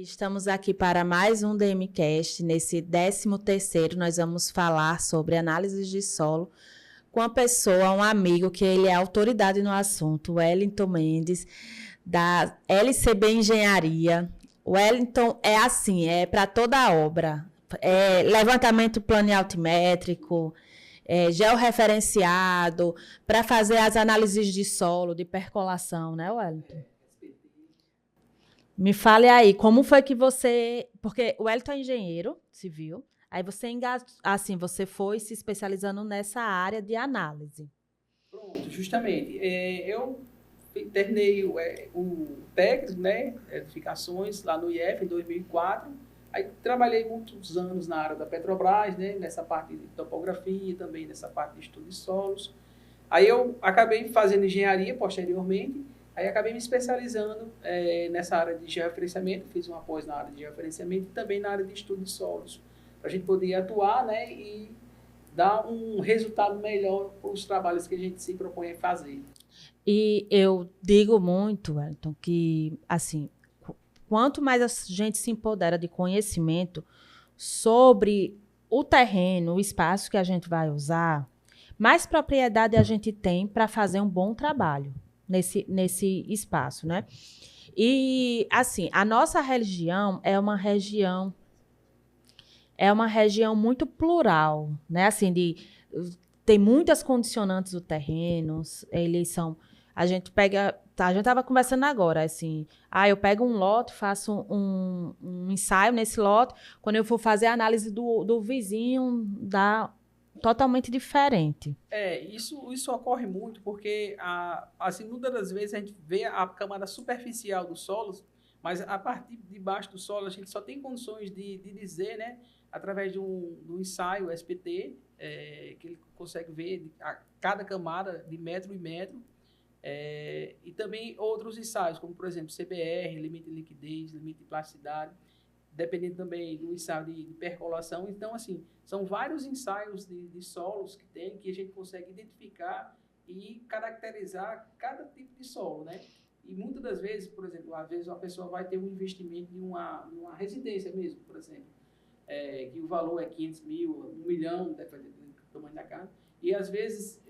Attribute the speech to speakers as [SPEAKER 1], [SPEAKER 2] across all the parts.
[SPEAKER 1] Estamos aqui para mais um DMCast. Nesse 13º, nós vamos falar sobre análises de solo com uma pessoa, um amigo, que ele é autoridade no assunto, o Wellington Mendes, da LCB Engenharia. O Wellington é assim, é para toda a obra. É levantamento plano altimétrico, georreferenciado, para fazer as análises de solo, de percolação, né, Wellington? Me fale aí, como foi que você... Porque o Wellington é engenheiro civil, aí você você foi se especializando nessa área de análise.
[SPEAKER 2] Pronto, justamente. Eu terminei o técnico, né, edificações, lá no IF, em 2004. Aí trabalhei muitos anos na área da Petrobras, né, nessa parte de topografia, também nessa parte de estudo de solos. Aí eu acabei fazendo engenharia posteriormente. Aí acabei me especializando nessa área de georreferenciamento, fiz uma pós na área de georreferenciamento e também na área de estudo de solos, para a gente poder atuar, né, e dar um resultado melhor para os trabalhos que a gente se propõe a fazer.
[SPEAKER 1] E eu digo muito, Wellington, que assim, quanto mais a gente se empodera de conhecimento sobre o terreno, o espaço que a gente vai usar, mais propriedade a gente tem para fazer um bom trabalho nesse espaço, né? E, assim, a nossa região é uma região muito plural, né? Assim, tem muitas condicionantes do terreno, eles são... A gente estava conversando agora, assim, eu pego um lote, faço um ensaio nesse lote, quando eu for fazer a análise do vizinho, dá totalmente diferente.
[SPEAKER 2] Isso ocorre muito porque, assim, muitas das vezes a gente vê a camada superficial dos solos, mas a partir de baixo do solo a gente só tem condições de dizer, né, através do ensaio SPT, que ele consegue ver cada camada de metro em metro, e também outros ensaios, como, por exemplo, CBR, limite de liquidez, limite de plasticidade, dependendo também do ensaio de percolação. Então, assim, são vários ensaios de solos que a gente consegue identificar e caracterizar cada tipo de solo, né? E muitas das vezes, por exemplo, às vezes uma pessoa vai ter um investimento de uma residência mesmo, por exemplo, que o valor é 500 mil, 1 milhão, dependendo do tamanho da casa. E, às vezes,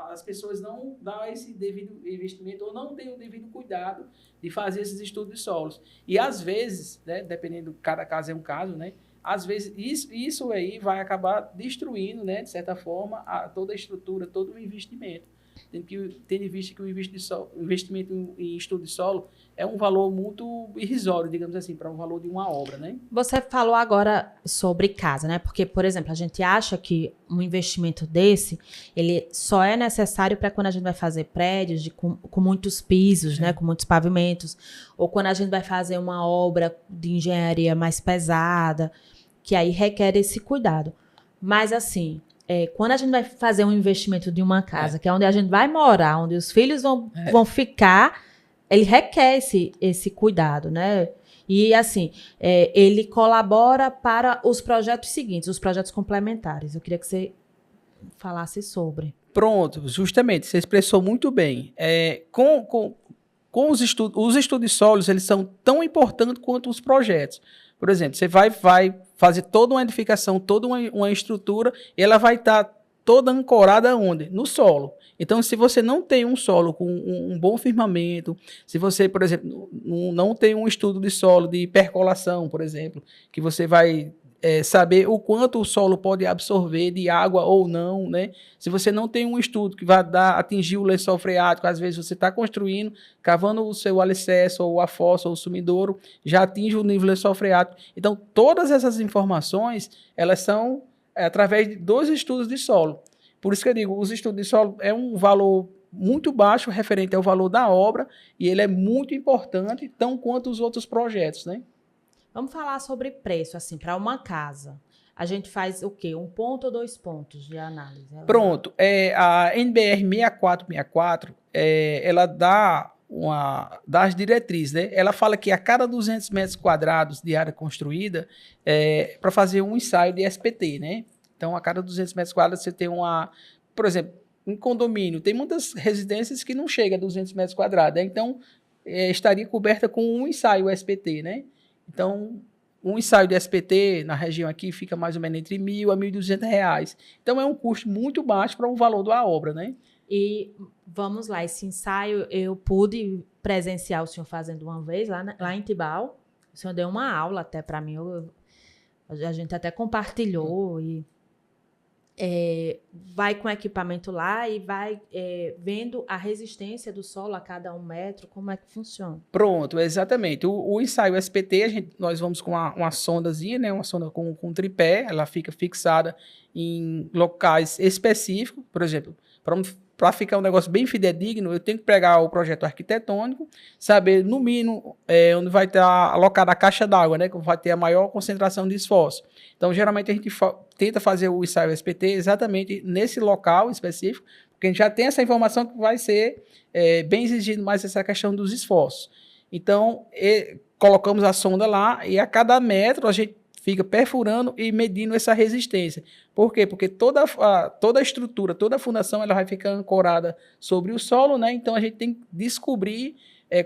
[SPEAKER 2] as pessoas não dão esse devido investimento ou não têm o devido cuidado de fazer esses estudos de solos. E, às vezes, né, dependendo, cada caso é um caso, né, às vezes isso aí vai acabar destruindo, né, de certa forma, toda a estrutura, todo o investimento. Tendo em vista que o investimento em estudo de solo é um valor muito irrisório, digamos assim, para um valor de uma obra, né?
[SPEAKER 1] Você falou agora sobre casa, né? Porque, por exemplo, a gente acha que um investimento desse, ele só é necessário para quando a gente vai fazer prédios com muitos pisos, né? Com muitos pavimentos, ou quando a gente vai fazer uma obra de engenharia mais pesada, que aí requer esse cuidado. Mas, assim, quando a gente vai fazer um investimento de uma casa, que é onde a gente vai morar, onde os filhos vão ficar, ele requer esse cuidado, né? E, assim, ele colabora para os projetos seguintes, os projetos complementares. Eu queria que você falasse sobre.
[SPEAKER 2] Pronto, justamente, você expressou muito bem. Com os estudos de solos, eles são tão importantes quanto os projetos. Por exemplo, você vai fazer toda uma edificação, toda uma estrutura, e ela vai estar toda ancorada onde? No solo. Então, se você não tem um solo com um bom firmamento, se você, por exemplo, não tem um estudo de solo de percolação, por exemplo, que você vai saber o quanto o solo pode absorver de água ou não, né? Se você não tem um estudo que vai atingir o lençol freático, às vezes você está construindo, cavando o seu alicerce, ou a fossa, ou o sumidouro, já atinge o nível do lençol freático. Então, todas essas informações, elas são através dos estudos de solo. Por isso que eu digo, os estudos de solo é um valor muito baixo referente ao valor da obra, e ele é muito importante, tão quanto os outros projetos, né?
[SPEAKER 1] Vamos falar sobre preço, assim, para uma casa. A gente faz o quê? 1 ponto ou 2 pontos de análise?
[SPEAKER 2] Pronto. A NBR 6464, ela dá as diretrizes, né? Ela fala que a cada 200 metros quadrados de área construída, para fazer um ensaio de SPT, né? Então, a cada 200 metros quadrados, você tem por exemplo, um condomínio. Tem muitas residências que não chegam a 200 metros quadrados, né? Então, estaria coberta com um ensaio SPT, né? Então, um ensaio de SPT na região aqui fica mais ou menos entre R$ 1.000 a R$ 1.200. Então, é um custo muito baixo para o valor da obra, né?
[SPEAKER 1] E vamos lá, esse ensaio eu pude presenciar o senhor fazendo uma vez lá em Tibau. O senhor deu uma aula até para mim, a gente até compartilhou e vai com equipamento lá e vai vendo a resistência do solo a cada 1 metro, como é que funciona.
[SPEAKER 2] Pronto, exatamente. O ensaio SPT, nós vamos com uma sondazinha, né? Uma sonda com tripé, ela fica fixada em locais específicos, por exemplo, para ficar um negócio bem fidedigno, eu tenho que pegar o projeto arquitetônico, saber, no mínimo, onde vai estar alocada a caixa d'água, né, que vai ter a maior concentração de esforço. Então, geralmente, a gente tenta fazer o ensaio SPT exatamente nesse local específico, porque a gente já tem essa informação que vai ser bem exigido mais essa questão dos esforços. Então, colocamos a sonda lá e a cada metro a gente fica perfurando e medindo essa resistência. Por quê? Porque toda a estrutura, toda a fundação, ela vai ficar ancorada sobre o solo, né? Então, a gente tem que descobrir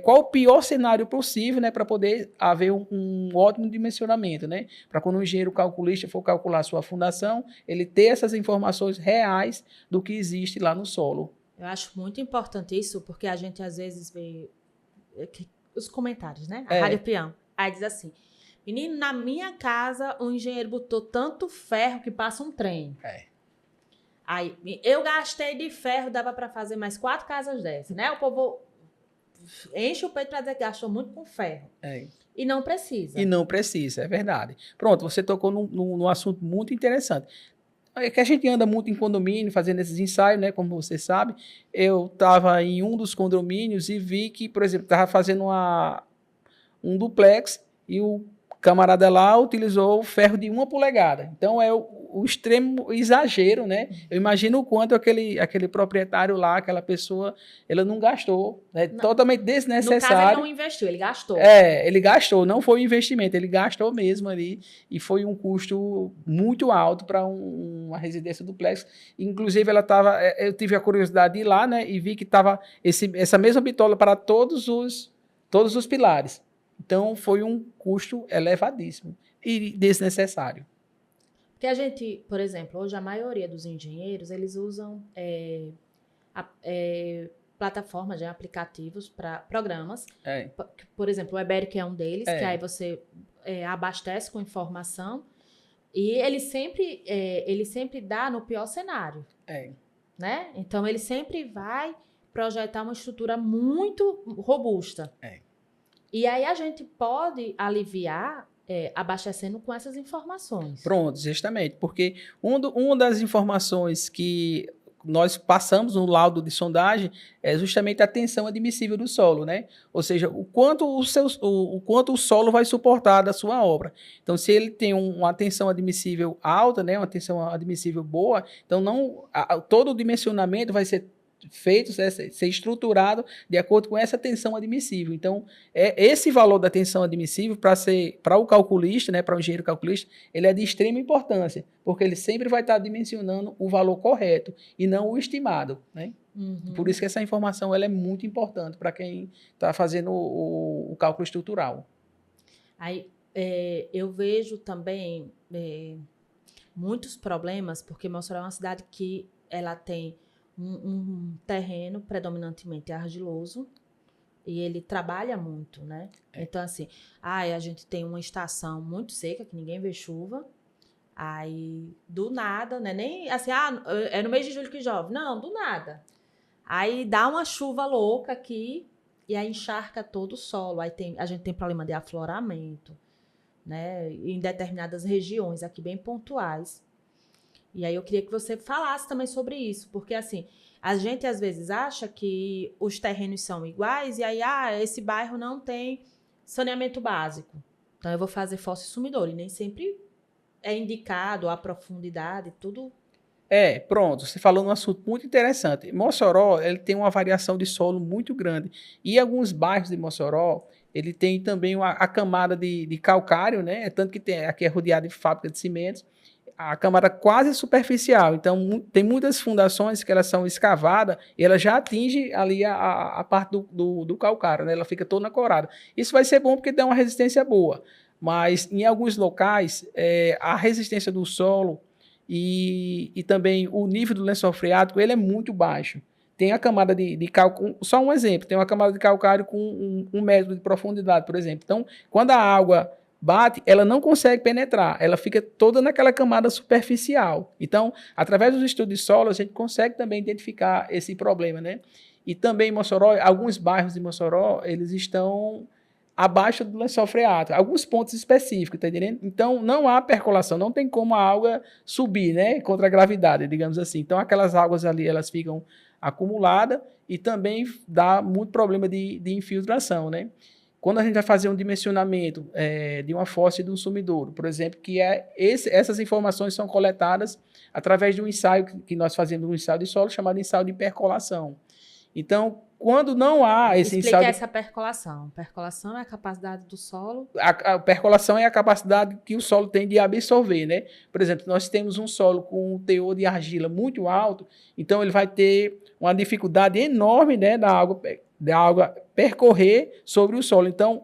[SPEAKER 2] qual o pior cenário possível, né? Para poder haver um ótimo dimensionamento, né? Para quando o engenheiro calculista for calcular a sua fundação, ele ter essas informações reais do que existe lá no solo.
[SPEAKER 1] Eu acho muito importante isso, porque a gente às vezes vê os comentários, né? A Rádio Peão. Aí diz assim: menino, na minha casa, o engenheiro botou tanto ferro que passa um trem. Aí, eu gastei de ferro, dava para fazer mais 4 casas dessas, né? O povo enche o peito para dizer que gastou muito com ferro. E não precisa.
[SPEAKER 2] E não precisa, é verdade. Pronto, você tocou num assunto muito interessante. É que a gente anda muito em condomínio, fazendo esses ensaios, né? Como você sabe. Eu estava em um dos condomínios e vi que, por exemplo, estava fazendo um duplex e o camarada lá utilizou o ferro de 1 polegada. Então, é o extremo exagero, né? Eu imagino o quanto aquele proprietário lá, aquela pessoa, ela não gastou. É totalmente desnecessário.
[SPEAKER 1] No caso, ele não investiu, ele gastou.
[SPEAKER 2] Ele gastou, não foi um investimento, ele gastou mesmo ali e foi um custo muito alto para uma residência duplex. Inclusive, eu tive a curiosidade de ir lá, né? E vi que estava essa mesma bitola para todos os pilares. Então, foi um custo elevadíssimo e desnecessário.
[SPEAKER 1] Porque a gente, por exemplo, hoje a maioria dos engenheiros, eles usam plataformas, aplicativos para programas. Por exemplo, o Eberic é um deles, que aí você abastece com informação e ele sempre dá no pior cenário. Né? Então, ele sempre vai projetar uma estrutura muito robusta. E aí a gente pode aliviar abastecendo com essas informações.
[SPEAKER 2] Pronto, justamente, porque uma das informações que nós passamos no laudo de sondagem é justamente a tensão admissível do solo, né? Ou seja, o quanto o solo vai suportar da sua obra. Então, se ele tem uma tensão admissível alta, né, uma tensão admissível boa, então todo o dimensionamento vai ser feito, ser estruturado de acordo com essa tensão admissível. Então, esse valor da tensão admissível, para o calculista, né, para o engenheiro calculista, ele é de extrema importância, porque ele sempre vai estar dimensionando o valor correto e não o estimado, né? Por isso que essa informação ela é muito importante para quem está fazendo o cálculo estrutural.
[SPEAKER 1] Aí, eu vejo também muitos problemas, porque Mossoró é uma cidade que ela tem um terreno predominantemente argiloso e ele trabalha muito, né? Então, assim, a gente tem uma estação muito seca, que ninguém vê chuva, aí, do nada, né? Nem assim, é no mês de julho que chove. Não, do nada. Aí dá uma chuva louca aqui e aí encharca todo o solo. Aí a gente tem problema de afloramento, né? Em determinadas regiões aqui bem pontuais. E aí eu queria que você falasse também sobre isso, porque assim, a gente às vezes acha que os terrenos são iguais e aí, esse bairro não tem saneamento básico, então eu vou fazer fossa e sumidouro, e nem sempre é indicado a profundidade, tudo.
[SPEAKER 2] Pronto, você falou num assunto muito interessante. Mossoró, ele tem uma variação de solo muito grande, e alguns bairros de Mossoró, ele tem também a camada de calcário, né? Tanto que aqui é rodeado de fábrica de cimentos, a camada quase superficial. Então, tem muitas fundações que elas são escavadas e ela já atinge ali a parte do calcário, né? Ela fica toda corada. Isso vai ser bom porque dá uma resistência boa. mas em alguns locais a resistência do solo e também o nível do lençol freático ele é muito baixo. Tem a camada de calcário, só um exemplo, tem uma camada de calcário com 1 metro de profundidade, por exemplo. Então, quando a água bate, ela não consegue penetrar, ela fica toda naquela camada superficial. Então, através dos estudos de solo, a gente consegue também identificar esse problema, né? E também em Mossoró, alguns bairros de Mossoró, eles estão abaixo do lençol freático, alguns pontos específicos, tá entendendo? Então, não há percolação, não tem como a água subir, né, contra a gravidade, digamos assim. Então, aquelas águas ali, elas ficam acumuladas e também dá muito problema de infiltração, né? Quando a gente vai fazer um dimensionamento de uma fossa e de um sumidouro, por exemplo, que essas informações são coletadas através de um ensaio que nós fazemos, um ensaio de solo chamado ensaio de percolação. Então, quando não há esse ensaio...
[SPEAKER 1] Explica essa percolação. Percolação é a capacidade do solo...
[SPEAKER 2] A percolação é a capacidade que o solo tem de absorver, né? Por exemplo, nós temos um solo com um teor de argila muito alto, então ele vai ter uma dificuldade enorme, né, da água percorrer sobre o solo. Então,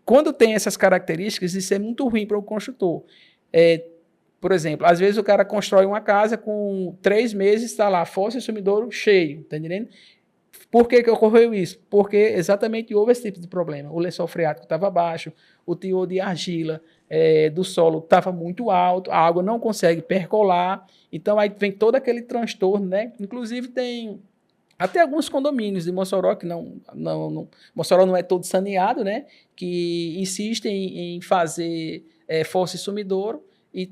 [SPEAKER 2] quando tem essas características, isso é muito ruim para o construtor. Por exemplo, às vezes o cara constrói uma casa com 3 meses, está lá, fossa e sumidouro cheio, tá entendendo? Por que ocorreu isso? Porque exatamente houve esse tipo de problema. O lençol freático estava baixo, o teor de argila do solo estava muito alto, a água não consegue percolar, então aí vem todo aquele transtorno, né? Inclusive tem até alguns condomínios de Mossoró, que Mossoró não é todo saneado, né? Que insistem em fazer fossa e sumidouro e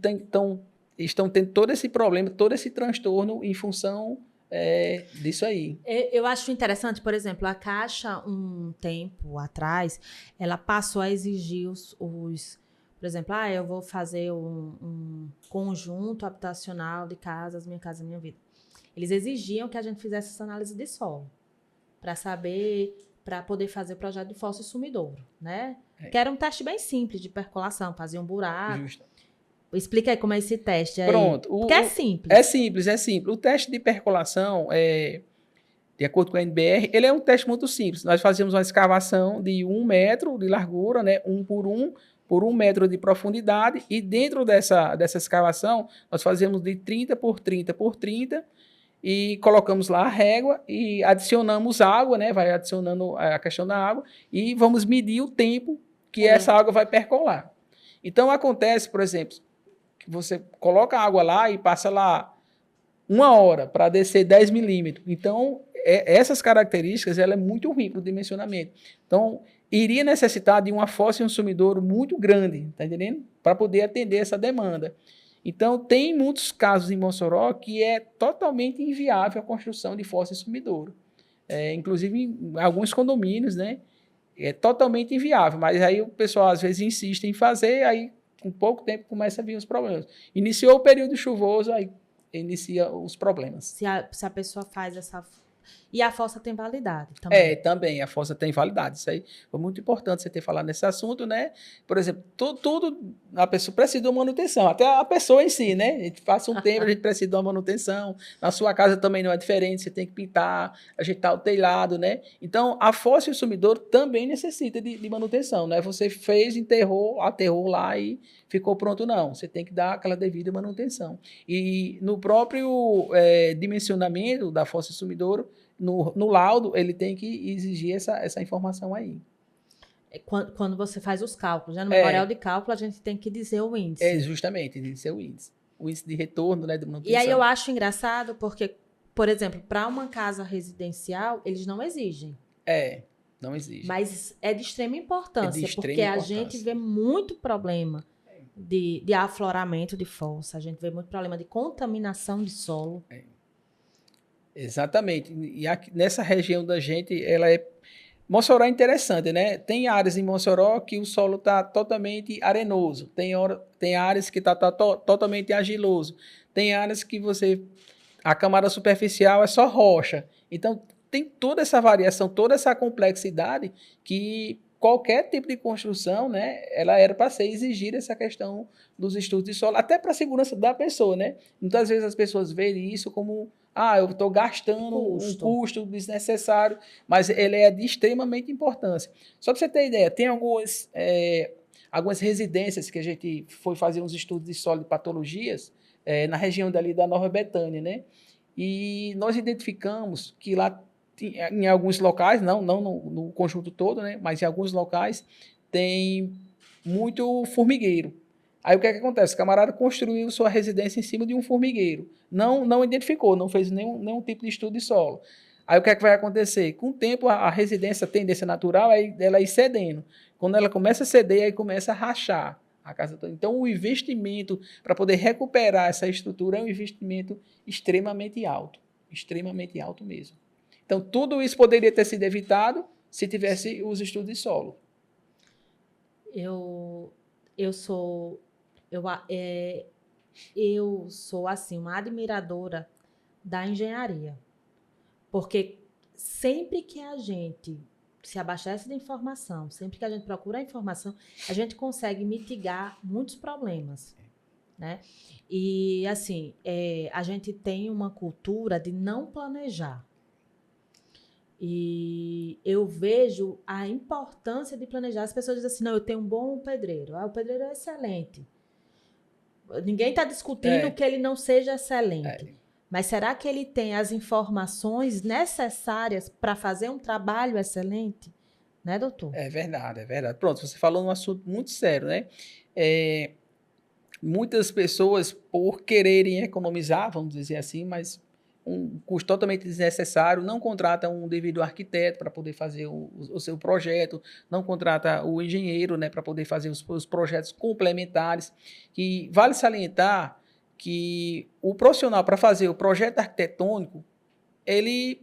[SPEAKER 2] estão tendo todo esse problema, todo esse transtorno em função disso aí.
[SPEAKER 1] Eu acho interessante, por exemplo, a Caixa, um tempo atrás, ela passou a exigir por exemplo, eu vou fazer um conjunto habitacional de casas, Minha Casa Minha Vida. Eles exigiam que a gente fizesse essa análise de solo, para poder fazer o projeto de fossa e sumidouro, né? Que era um teste bem simples de percolação, fazia um buraco. Justo. Explica aí como é esse teste aí.
[SPEAKER 2] Pronto.
[SPEAKER 1] Porque é simples.
[SPEAKER 2] É simples. O teste de percolação, de acordo com a NBR, ele é um teste muito simples. Nós fazíamos uma escavação de 1 metro de largura, né, 1 por 1 metro de profundidade, e dentro dessa escavação, nós fazíamos de 30 por 30 por 30, e colocamos lá a régua e adicionamos água, né, vai adicionando a questão da água, e vamos medir o tempo que essa água vai percolar. Então, acontece, por exemplo, que você coloca a água lá e passa lá 1 hora para descer 10 milímetros. Então, essas características ela é muito ruim para o dimensionamento. Então, iria necessitar de uma fossa e um sumidouro muito grande, tá entendendo? Para poder atender essa demanda. Então, tem muitos casos em Mossoró que é totalmente inviável a construção de fossa e sumidouro. Inclusive, em alguns condomínios, né? É totalmente inviável, mas aí o pessoal às vezes insiste em fazer, aí com pouco tempo começa a vir os problemas. Iniciou o período chuvoso, aí inicia os problemas.
[SPEAKER 1] Se a pessoa faz essa... E a fossa tem validade também.
[SPEAKER 2] Também, a fossa tem validade. Isso aí foi muito importante você ter falado nesse assunto, né? Por exemplo, tudo a pessoa precisa de uma manutenção, até a pessoa em si, né? A gente passa um tempo, a gente precisa de uma manutenção. Na sua casa também não é diferente, você tem que pintar, ajeitar o telhado, né? Então, a fossa e o sumidouro também necessita de manutenção, né? Você fez, aterrou lá e ficou pronto, não. Você tem que dar aquela devida manutenção. E no próprio dimensionamento da fossa e sumidouro, no laudo, ele tem que exigir essa informação aí.
[SPEAKER 1] Quando você faz os cálculos, né? No memorial de cálculo, a gente tem que dizer o índice.
[SPEAKER 2] Justamente, tem que ser o índice. O índice de retorno, né, de manutenção.
[SPEAKER 1] E aí eu acho engraçado porque, por exemplo, para uma casa residencial, eles não exigem.
[SPEAKER 2] Não exige.
[SPEAKER 1] Mas é de extrema importância, porque a gente vê muito problema de afloramento de fossa, a gente vê muito problema de contaminação de solo.
[SPEAKER 2] Exatamente. E aqui, nessa região da gente, Mossoró é interessante, né? Tem áreas em Mossoró que o solo está totalmente arenoso. Tem áreas que está totalmente argiloso. Tem áreas que a camada superficial é só rocha. Então, tem toda essa variação, toda essa complexidade que qualquer tipo de construção, né, ela era para ser exigir essa questão dos estudos de solo, até para a segurança da pessoa, né? Muitas vezes as pessoas veem isso como, eu estou gastando um custo desnecessário, mas ele é de extremamente importância. Só para você ter ideia, tem algumas residências que a gente foi fazer uns estudos de solo de patologias na região dali da Nova Betânia, né? E nós identificamos que lá, em alguns locais, não no conjunto todo, né? Mas em alguns locais, tem muito formigueiro. Aí o que é que acontece? O camarada construiu sua residência em cima de um formigueiro. Não identificou, não fez nenhum tipo de estudo de solo. Aí o que é que vai acontecer? Com o tempo, a residência, a tendência natural é ela ir cedendo. Quando ela começa a ceder, aí começa a rachar a casa toda. Então, o investimento para poder recuperar essa estrutura é um investimento extremamente alto mesmo. Então, tudo isso poderia ter sido evitado se tivesse os estudos de solo.
[SPEAKER 1] Eu sou assim, uma admiradora da engenharia, porque sempre que a gente se abastece de informação, sempre que a gente procura a informação, a gente consegue mitigar muitos problemas, né? E, assim, a gente tem uma cultura de não planejar. E eu vejo a importância de planejar. As pessoas dizem assim, não, eu tenho um bom pedreiro. O pedreiro é excelente. Ninguém está discutindo que ele não seja excelente. Mas será que ele tem as informações necessárias para fazer um trabalho excelente? Né, doutor?
[SPEAKER 2] É verdade. Pronto, você falou um assunto muito sério, né? Muitas pessoas, por quererem economizar, vamos dizer assim, mas um custo totalmente desnecessário, não contrata um devido arquiteto para poder fazer o seu projeto, não contrata o engenheiro, né, para poder fazer os projetos complementares. E vale salientar que o profissional para fazer o projeto arquitetônico, ele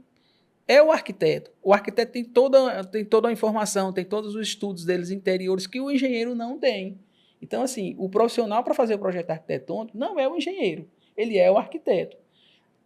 [SPEAKER 2] é o arquiteto. O arquiteto tem toda a informação, tem todos os estudos deles interiores que o engenheiro não tem. Então, assim, o profissional para fazer o projeto arquitetônico não é o engenheiro, ele é o arquiteto.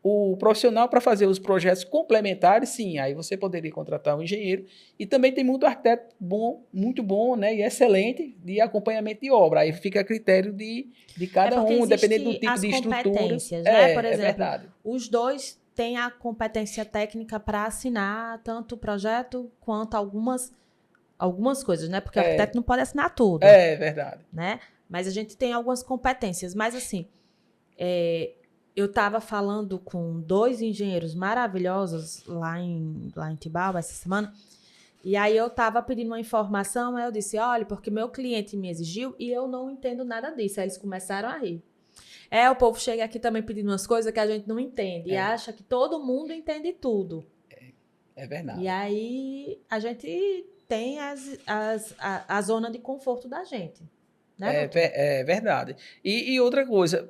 [SPEAKER 2] O profissional para fazer os projetos complementares, sim, aí você poderia contratar um engenheiro. E também tem muito arquiteto bom, muito bom, né, e excelente de acompanhamento de obra. Aí fica a critério de cada um, dependendo do tipo de estrutura.
[SPEAKER 1] Né? Por exemplo,
[SPEAKER 2] é verdade.
[SPEAKER 1] Os dois têm a competência técnica para assinar tanto o projeto quanto algumas coisas, né? Porque o arquiteto não pode assinar tudo.
[SPEAKER 2] É verdade.
[SPEAKER 1] Né? Mas a gente tem algumas competências. Mas, assim, eu estava falando com 2 engenheiros maravilhosos lá em Tibau essa semana, e aí eu estava pedindo uma informação, aí eu disse, olha, porque meu cliente me exigiu e eu não entendo nada disso. Aí eles começaram a rir. O povo chega aqui também pedindo umas coisas que a gente não entende e acha que todo mundo entende tudo.
[SPEAKER 2] É verdade.
[SPEAKER 1] E aí a gente tem a zona de conforto da gente. Né,
[SPEAKER 2] é verdade. E outra coisa,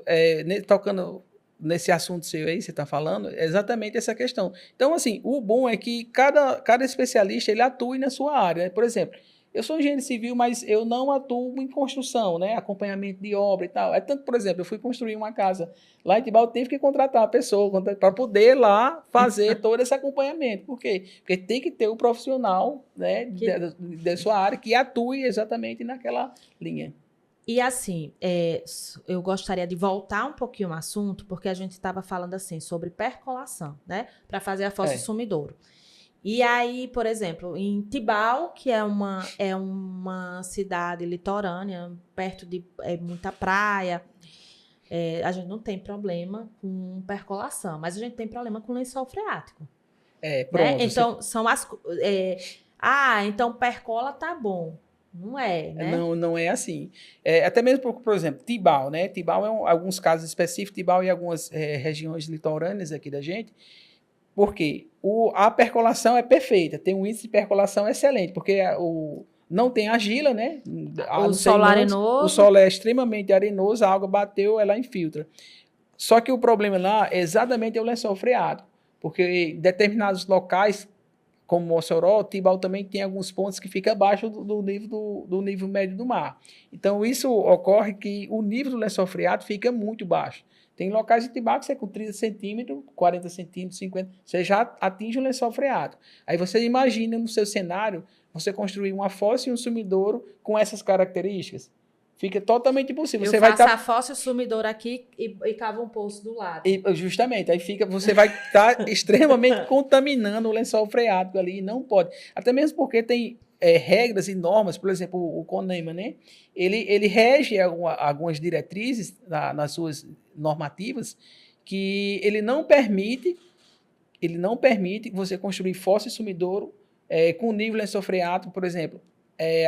[SPEAKER 2] tocando nesse assunto seu aí, você está falando, é exatamente essa questão. Então, assim, o bom é que cada especialista, ele atue na sua área. Por exemplo, eu sou engenheiro civil, mas eu não atuo em construção, né? Acompanhamento de obra e tal. Tanto, por exemplo, eu fui construir uma casa lá em Tibau, eu tive que contratar uma pessoa para poder lá fazer todo esse acompanhamento. Por quê? Porque tem que ter o profissional, né, da sua área que atue exatamente naquela linha.
[SPEAKER 1] E assim, eu gostaria de voltar um pouquinho ao assunto, porque a gente estava falando assim sobre percolação, né? Para fazer a fossa Sumidouro. E aí, por exemplo, em Tibau, que é uma cidade litorânea, perto de muita praia, a gente não tem problema com percolação, mas a gente tem problema com lençol freático.
[SPEAKER 2] Pronto.
[SPEAKER 1] Né? Então, são as... então percola tá bom. Não é, né?
[SPEAKER 2] Não é assim. Até mesmo, por exemplo, Tibau, né? Tibau alguns casos específicos, Tibau e algumas regiões litorâneas aqui da gente, porque a percolação é perfeita, tem um índice de percolação excelente, porque não tem argila, né?
[SPEAKER 1] O solo arenoso.
[SPEAKER 2] O solo é extremamente arenoso, a água bateu, ela infiltra. Só que o problema lá exatamente é o lençol freático, porque em determinados locais, como Mossoró, Tibau também tem alguns pontos que ficam abaixo do nível médio do mar. Então, isso ocorre que o nível do lençol freático fica muito baixo. Tem locais de Tibau que você com 30 centímetros, 40 centímetros, 50, você já atinge o lençol freático. Aí você imagina no seu cenário, você construir uma fossa e um sumidouro com essas características. Fica totalmente impossível.
[SPEAKER 1] Eu faço a fossa e o sumidouro aqui e cavo um poço do lado.
[SPEAKER 2] Justamente, aí você vai estar extremamente contaminando o lençol freático ali, não pode. Até mesmo porque tem regras e normas, por exemplo, o CONEMA, né? Ele rege algumas diretrizes nas suas normativas que ele não permite você construir fossa e sumidouro com nível de lençol freático, por exemplo,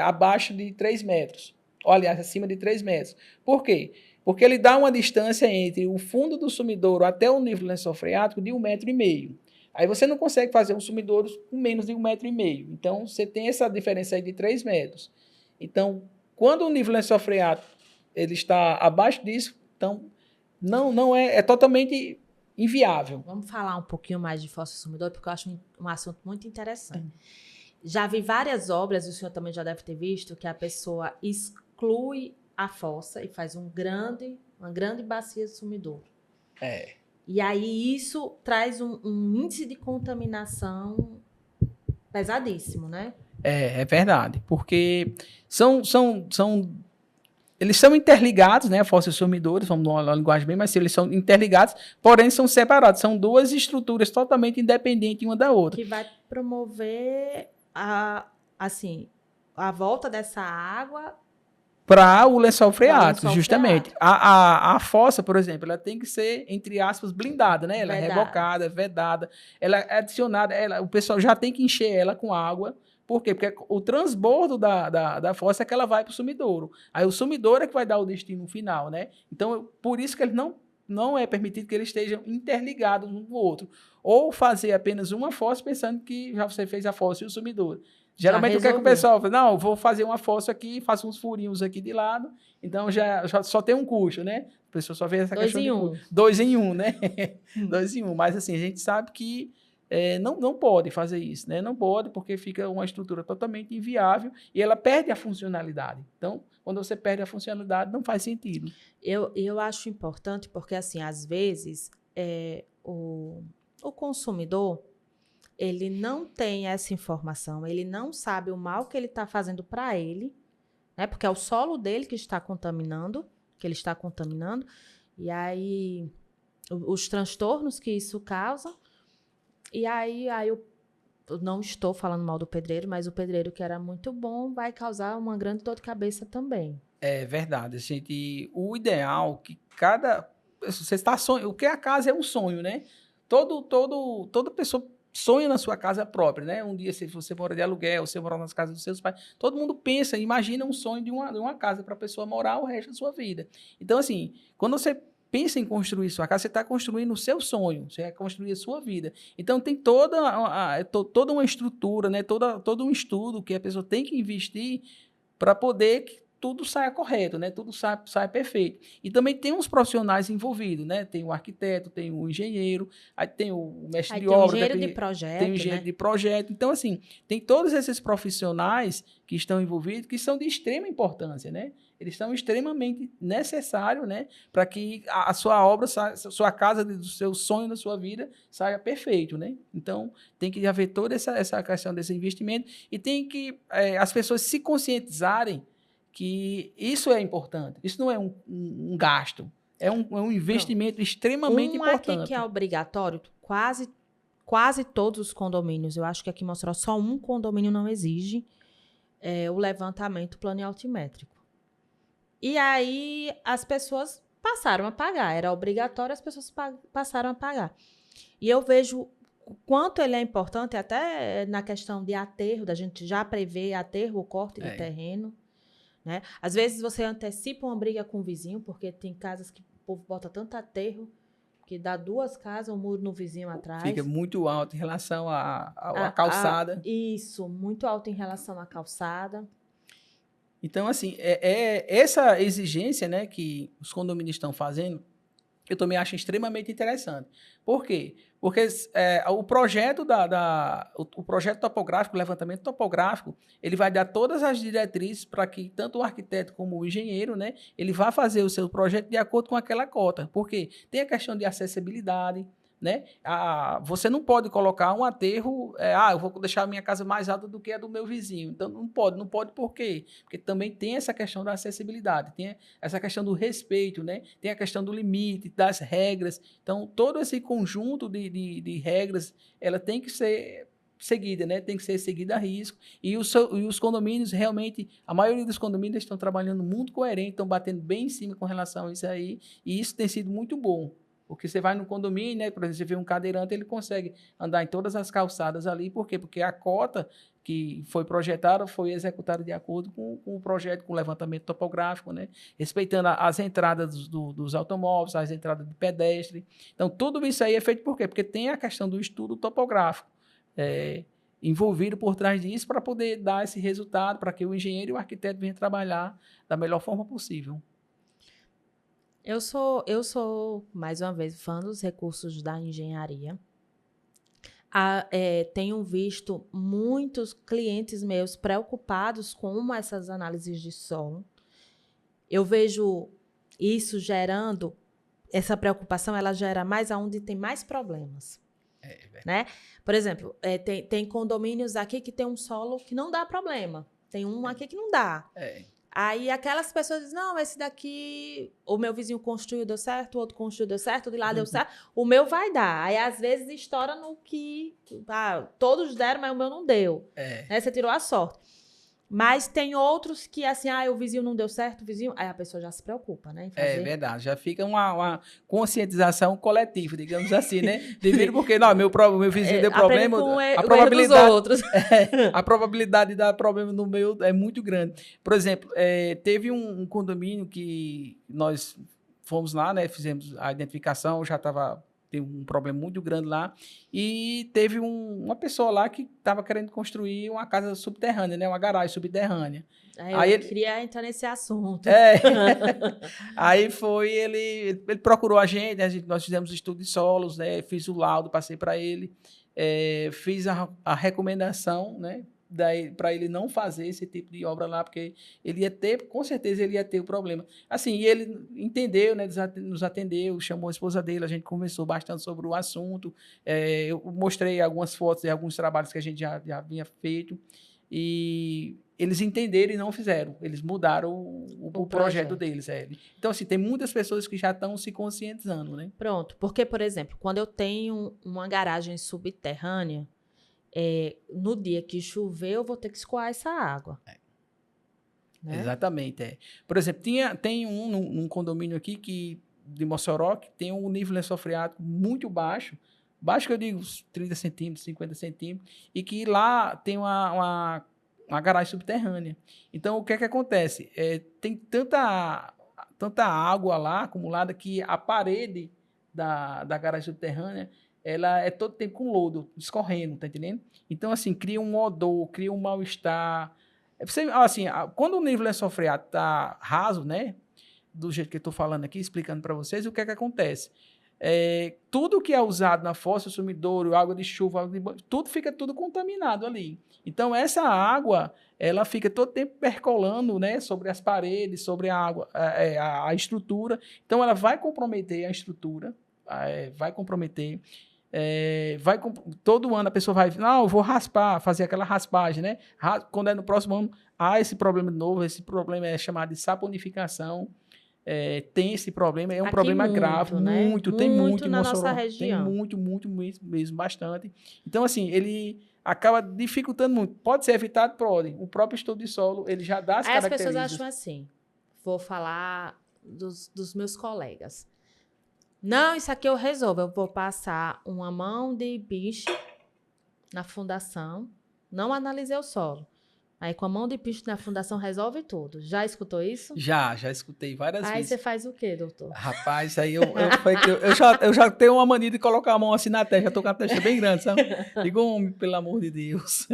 [SPEAKER 2] abaixo de 3 metros, ou aliás, acima de 3 metros. Por quê? Porque ele dá uma distância entre o fundo do sumidouro até o nível de lençol freático de 1,5 metro. Aí você não consegue fazer um sumidouro com menos de 1,5 metro. Então, você tem essa diferença aí de 3 metros. Então, quando o nível de lençol freático ele está abaixo disso, então não é totalmente inviável.
[SPEAKER 1] Vamos falar um pouquinho mais de fossa e sumidouro, porque eu acho um assunto muito interessante. Já vi várias obras, o senhor também já deve ter visto, que a pessoa exclui a fossa e faz uma grande bacia de sumidouro. E aí isso traz um índice de contaminação pesadíssimo, né?
[SPEAKER 2] É verdade, porque eles são interligados, né? Fossa e sumidouros, vamos numa linguagem bem mais simples, eles são interligados, porém são separados. São duas estruturas totalmente independentes uma da outra.
[SPEAKER 1] Que vai promover a volta dessa água
[SPEAKER 2] para o lençol freático, justamente. A fossa, por exemplo, ela tem que ser, entre aspas, blindada, né? Ela é rebocada, vedada, ela é adicionada, o pessoal já tem que encher ela com água. Por quê? Porque o transbordo da fossa é que ela vai para o sumidouro. Aí o sumidouro é que vai dar o destino final, né? Então, por isso que ele não é permitido que eles estejam interligados um com o outro. Ou fazer apenas uma fossa pensando que já você fez a fossa e o sumidouro. Geralmente o que é que o pessoal fala? Não, vou fazer uma fossa aqui, faço uns furinhos aqui de lado, então já só tem um custo, né? A pessoa só vê essa questão de custo. 2 em 1, né? 2 em 1. Mas assim, a gente sabe que não pode fazer isso, né? Não pode, porque fica uma estrutura totalmente inviável e ela perde a funcionalidade. Então, quando você perde a funcionalidade, não faz sentido.
[SPEAKER 1] Eu acho importante porque, assim, às vezes, o consumidor, ele não tem essa informação, ele não sabe o mal que ele está fazendo para ele, né? Porque é o solo dele que está contaminando, e aí os transtornos que isso causa. E aí eu não estou falando mal do pedreiro, mas o pedreiro que era muito bom vai causar uma grande dor de cabeça também.
[SPEAKER 2] É verdade, gente. O ideal que você está sonhando, o que é a casa é um sonho, né? Toda pessoa sonha na sua casa própria, né? Um dia, se você mora de aluguel, você mora nas casas dos seus pais, todo mundo pensa, imagina um sonho de uma casa para a pessoa morar o resto da sua vida. Então, assim, quando você pensa em construir sua casa, você está construindo o seu sonho, você vai construir a sua vida. Então, tem toda uma estrutura, né? Todo um estudo que a pessoa tem que investir para poder que tudo saia correto, né? Tudo saia perfeito. E também tem uns profissionais envolvidos, né? Tem o arquiteto, tem o engenheiro, aí tem o mestre de obra,
[SPEAKER 1] tem o engenheiro de projeto,
[SPEAKER 2] tem o engenheiro de projeto. Então, assim, tem todos esses profissionais que estão envolvidos, que são de extrema importância, né? Eles são extremamente necessários, né? Para que a sua obra, a sua casa, do seu sonho da sua vida, saia perfeito, né? Então, tem que haver toda essa questão desse investimento e tem que as pessoas se conscientizarem que isso é importante. Isso não é um gasto. É um investimento extremamente importante.
[SPEAKER 1] Aqui que é obrigatório, quase todos os condomínios, eu acho que aqui em Mossoró só um condomínio não exige o levantamento planialtimétrico. E aí as pessoas passaram a pagar. Era obrigatório, as pessoas passaram a pagar. E eu vejo o quanto ele é importante, até na questão de aterro, da gente já prever aterro, o corte de terreno. Né? Às vezes você antecipa uma briga com o vizinho, porque tem casas que o povo bota tanto aterro que dá 2 casas, um muro no vizinho atrás.
[SPEAKER 2] Fica muito alto em relação à calçada.
[SPEAKER 1] Isso, muito alto em relação à calçada.
[SPEAKER 2] Então, assim, essa exigência, né, que os condomínios estão fazendo, eu também acho extremamente interessante. Por quê? Porque o projeto o projeto topográfico, o levantamento topográfico, ele vai dar todas as diretrizes para que tanto o arquiteto como o engenheiro, né, ele vá fazer o seu projeto de acordo com aquela cota. Por quê? Tem a questão de acessibilidade, né? Você não pode colocar um aterro, eu vou deixar a minha casa mais alta do que a do meu vizinho. Então, não pode por quê? Porque também tem essa questão da acessibilidade, tem essa questão do respeito, né? Tem a questão do limite, das regras. Então, todo esse conjunto de regras, ela tem que ser seguida, né? Tem que ser seguida a risco. E os condomínios, realmente, a maioria dos condomínios estão trabalhando muito coerente, estão batendo bem em cima com relação a isso aí, e isso tem sido muito bom. Porque você vai no condomínio, né? Por exemplo, você vê um cadeirante, ele consegue andar em todas as calçadas ali. Por quê? Porque a cota que foi projetada foi executada de acordo com o projeto, com o levantamento topográfico, né? Respeitando as entradas dos automóveis, as entradas de pedestre. Então, tudo isso aí é feito por quê? Porque tem a questão do estudo topográfico envolvido por trás disso para poder dar esse resultado, para que o engenheiro e o arquiteto venham trabalhar da melhor forma possível.
[SPEAKER 1] Eu sou, mais uma vez, fã dos recursos da engenharia. Tenho visto muitos clientes meus preocupados com essas análises de solo. Eu vejo isso gerando, essa preocupação, ela gera mais aonde tem mais problemas. Né? Por exemplo, tem condomínios aqui que tem um solo que não dá problema. Tem um aqui que não dá. Aí aquelas pessoas dizem, não, esse daqui, o meu vizinho construiu, deu certo, o outro construiu, deu certo, o de lá deu certo, o meu vai dar. Aí às vezes estoura no que, todos deram, mas o meu não deu. Né? Você tirou a sorte. Mas tem outros que, assim, o vizinho não deu certo, o vizinho... Aí a pessoa já se preocupa, né? Em fazer.
[SPEAKER 2] É verdade, já fica uma conscientização coletiva, digamos assim, né? Devido porque, não, meu vizinho deu problema, a probabilidade,
[SPEAKER 1] dos outros.
[SPEAKER 2] A probabilidade de dar problema no meu é muito grande. Por exemplo, teve um condomínio que nós fomos lá, né? Fizemos a identificação, já estava... Tem um problema muito grande lá, e teve uma pessoa lá que estava querendo construir uma casa subterrânea, né? Uma garagem subterrânea.
[SPEAKER 1] Aí ele queria entrar nesse assunto.
[SPEAKER 2] Aí ele procurou a gente, nós fizemos estudo de solos, né? Fiz o laudo, passei para ele, fiz a recomendação, né? Para ele não fazer esse tipo de obra lá, porque ele ia ter, com certeza ele ia ter o problema. Assim, e ele entendeu, né, nos atendeu, chamou a esposa dele, a gente conversou bastante sobre o assunto, eu mostrei algumas fotos de alguns trabalhos que a gente já havia feito, e eles entenderam e não fizeram, eles mudaram o projeto deles. Então, assim, tem muitas pessoas que já estão se conscientizando, né?
[SPEAKER 1] Pronto, porque, por exemplo, quando eu tenho uma garagem subterrânea, no dia que chover, eu vou ter que escoar essa água. Né?
[SPEAKER 2] Exatamente. Por exemplo, tem num condomínio aqui de Mossoró que tem um nível lençol-freático muito baixo que eu digo 30 centímetros, 50 centímetros, e que lá tem uma garagem subterrânea. Então, o que é que acontece? Tem tanta água lá acumulada que a parede da garagem subterrânea ela é todo tempo com lodo, escorrendo, tá entendendo? Então, assim, cria um odor, cria um mal-estar. Assim, quando o nível lençol freático tá raso, né? Do jeito que eu tô falando aqui, explicando para vocês, o que é que acontece? Tudo que é usado na fossa, sumidouro, água de chuva, água de banho, fica tudo contaminado ali. Então, essa água, ela fica todo tempo percolando, né? Sobre as paredes, sobre a água, a estrutura. Então, ela vai comprometer a estrutura, vai comprometer... todo ano a pessoa vai, não, eu vou raspar, fazer aquela raspagem, né? Quando é no próximo ano, há esse problema novo, esse problema é chamado de saponificação, tem esse problema, é um problema grave,
[SPEAKER 1] né?
[SPEAKER 2] tem muito
[SPEAKER 1] na
[SPEAKER 2] Mossoró,
[SPEAKER 1] nossa região.
[SPEAKER 2] Tem muito mesmo, bastante. Então, assim, ele acaba dificultando muito. Pode ser evitado? Pode. O próprio estudo de solo, ele já dá as características.
[SPEAKER 1] As pessoas acham assim, vou falar dos meus colegas. Não, isso aqui eu resolvo. Eu vou passar uma mão de piche na fundação. Não analisei o solo. Aí, com a mão de piche na fundação, resolve tudo. Já escutou isso?
[SPEAKER 2] Já escutei várias vezes.
[SPEAKER 1] Aí você faz o quê, doutor?
[SPEAKER 2] Rapaz, aí eu já tenho uma mania de colocar a mão assim na testa. Já tô com a testa bem grande, sabe? Digo, homem, pelo amor de Deus.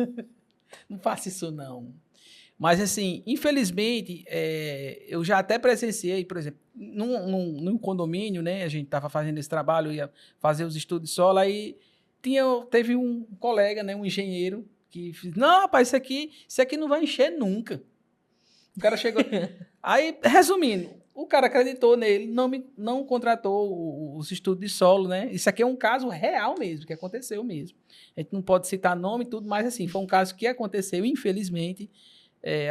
[SPEAKER 2] Não faça isso, não. Mas, assim, infelizmente, eu já até presenciei, por exemplo, num condomínio, né? A gente estava fazendo esse trabalho, ia fazer os estudos de solo, aí teve um colega, né? Um engenheiro, que fez, não, rapaz, isso aqui não vai encher nunca. O cara chegou... Aí, resumindo, o cara acreditou nele, não contratou os estudos de solo, né? Isso aqui é um caso real mesmo, que aconteceu mesmo. A gente não pode citar nome e tudo, mas, assim, foi um caso que aconteceu, infelizmente...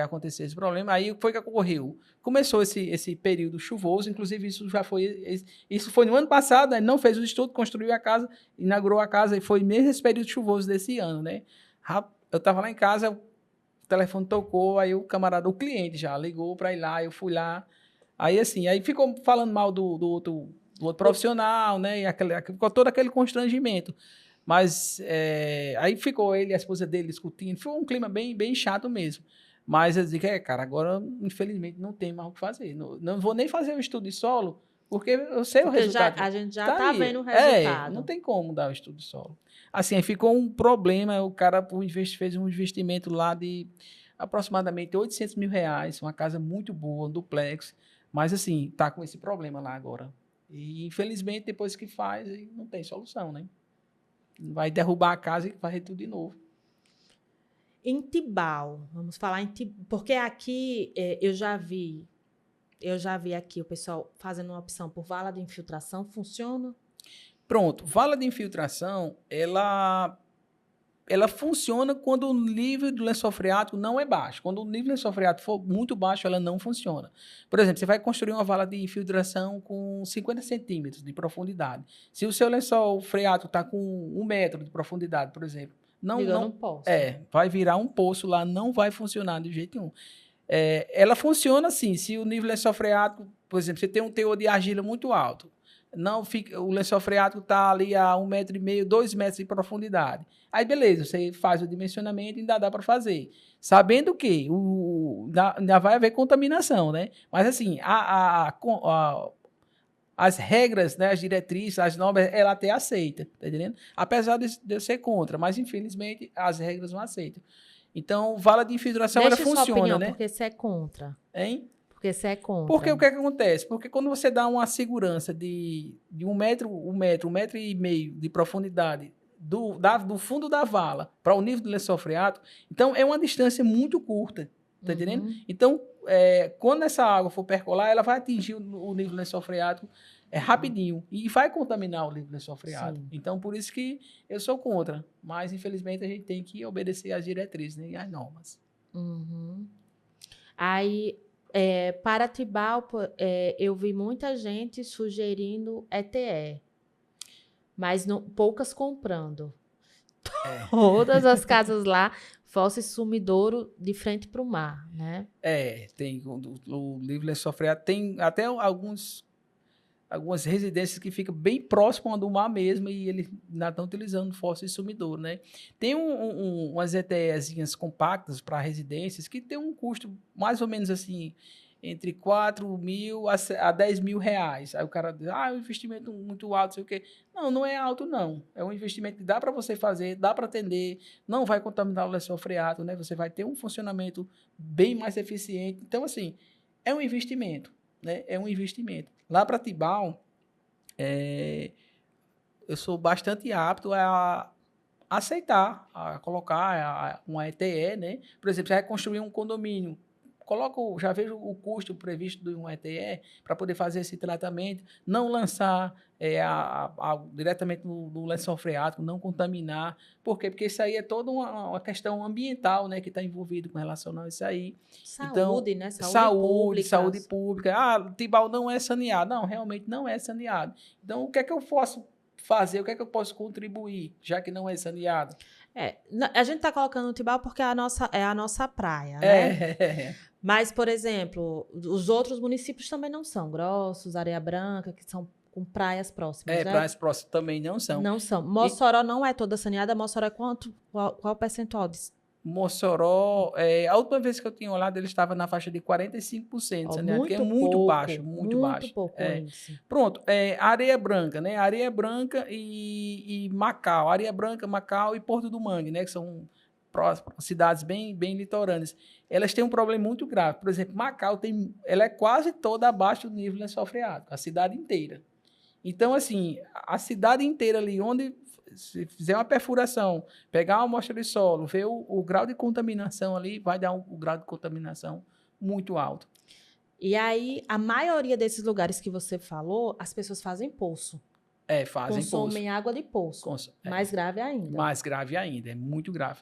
[SPEAKER 2] aconteceu esse problema, aí foi que ocorreu. Começou esse período chuvoso, inclusive isso foi no ano passado, né? Não fez o estudo, construiu a casa, inaugurou a casa, e foi mesmo esse período chuvoso desse ano, né? Eu tava lá em casa, o telefone tocou, aí o cliente já ligou para ir lá, eu fui lá. Aí assim, aí ficou falando mal do outro profissional, né? E ficou todo aquele constrangimento. Mas aí ficou ele e a esposa dele discutindo. Foi um clima bem chato mesmo. Mas eu digo, cara, agora, infelizmente, não tem mais o que fazer. Não vou nem fazer o estudo de solo, porque eu sei o resultado.
[SPEAKER 1] A gente já tá vendo o resultado.
[SPEAKER 2] Não tem como dar o estudo de solo. Assim, aí ficou um problema. O cara fez um investimento lá de aproximadamente R$800 mil. Uma casa muito boa, um duplex. Mas, assim, tá com esse problema lá agora. E, infelizmente, depois que faz, não tem solução, né? Vai derrubar a casa e vai tudo de novo.
[SPEAKER 1] Em Tibau, vamos falar em Tibau, porque aqui eu já vi aqui o pessoal fazendo uma opção por vala de infiltração, funciona?
[SPEAKER 2] Pronto, vala de infiltração, ela funciona quando o nível do lençol freático não é baixo. Quando o nível do lençol freático for muito baixo, ela não funciona. Por exemplo, você vai construir uma vala de infiltração com 50 centímetros de profundidade. Se o seu lençol freático está com 1 metro de profundidade, por exemplo, não
[SPEAKER 1] posso.
[SPEAKER 2] Vai virar um poço lá, não vai funcionar de jeito nenhum. Ela funciona assim, se o nível do lençol freático, por exemplo, você tem um teor de argila muito alto, o lençol freático está ali a 1,5 metro, 2 metros de profundidade. Aí, beleza, você faz o dimensionamento e ainda dá para fazer. Sabendo que ainda vai haver contaminação, né? Mas, assim, as regras, né, as diretrizes, as normas, ela até aceita, tá entendendo? Apesar de eu ser contra, mas, infelizmente, as regras não aceitam. Então, vala de infiltração, ela funciona, sua opinião, né?
[SPEAKER 1] Porque você é contra.
[SPEAKER 2] Hein?
[SPEAKER 1] Porque você é contra.
[SPEAKER 2] Porque o que acontece? Porque quando você dá uma segurança de 1 metro, 1,5 metro de profundidade do fundo da vala para o nível do lençol freático, então é uma distância muito curta, tá entendendo? Então, quando essa água for percolar, ela vai atingir o nível do lençol freático rapidinho e vai contaminar o nível do lençol freático. Sim. Então, por isso que eu sou contra. Mas, infelizmente, a gente tem que obedecer às diretrizes, né, e às normas.
[SPEAKER 1] Uhum. Aí... para Tibau, eu vi muita gente sugerindo ETE, mas poucas comprando. Todas as casas lá, fossa e sumidouro de frente para o mar, né?
[SPEAKER 2] Tem o nível lençol freático, tem até algumas residências que ficam bem próximas do mar mesmo e eles ainda estão utilizando fossa e sumidouro, né? Tem umas ETEzinhas compactas para residências que tem um custo mais ou menos assim, entre 4 mil a 10 mil reais. Aí o cara diz, é um investimento muito alto, sei o quê. Não é alto não. É um investimento que dá para você fazer, dá para atender, não vai contaminar o lençol freático, né? Você vai ter um funcionamento bem mais eficiente. Então, assim, é um investimento. Né? É um investimento. Lá para Tibau, eu sou bastante apto a aceitar, a colocar uma ETE, né? Por exemplo, você vai construir um condomínio, já vejo o custo previsto de um ETE para poder fazer esse tratamento, não lançar diretamente no lençol freático, não contaminar. Por quê? Porque isso aí é toda uma questão ambiental, né, que está envolvido com relação a isso aí.
[SPEAKER 1] Saúde,
[SPEAKER 2] então,
[SPEAKER 1] né?
[SPEAKER 2] Saúde pública. Tibau não é saneado. Não, realmente não é saneado. Então, o que é que eu posso fazer? O que é que eu posso contribuir, já que não é saneado?
[SPEAKER 1] A gente está colocando o Tibau porque é a nossa praia, né? Mas, por exemplo, os outros municípios também não são. Grossos, Areia Branca, que são com praias próximas, né?
[SPEAKER 2] Praias próximas também não são.
[SPEAKER 1] Não são. Mossoró não é toda saneada. Mossoró qual o percentual disso?
[SPEAKER 2] Mossoró, a última vez que eu tinha olhado, ele estava na faixa de 45%, saneado, que é muito baixo, muito baixo.
[SPEAKER 1] Pouco índice.
[SPEAKER 2] Pronto, Areia Branca, né? Areia Branca e Macau. Areia Branca, Macau e Porto do Mangue, né? Que são cidades bem litorâneas. Elas têm um problema muito grave. Por exemplo, Macau ela é quase toda abaixo do nível do lençol freático, a cidade inteira. Então, assim, a cidade inteira ali, onde se fizer uma perfuração, pegar uma amostra de solo, ver o grau de contaminação ali, vai dar um grau de contaminação muito alto.
[SPEAKER 1] E aí, a maioria desses lugares que você falou, as pessoas fazem poço.
[SPEAKER 2] Fazem
[SPEAKER 1] consomem
[SPEAKER 2] poço.
[SPEAKER 1] Água de poço. Mais grave ainda.
[SPEAKER 2] Mais grave ainda, é muito grave.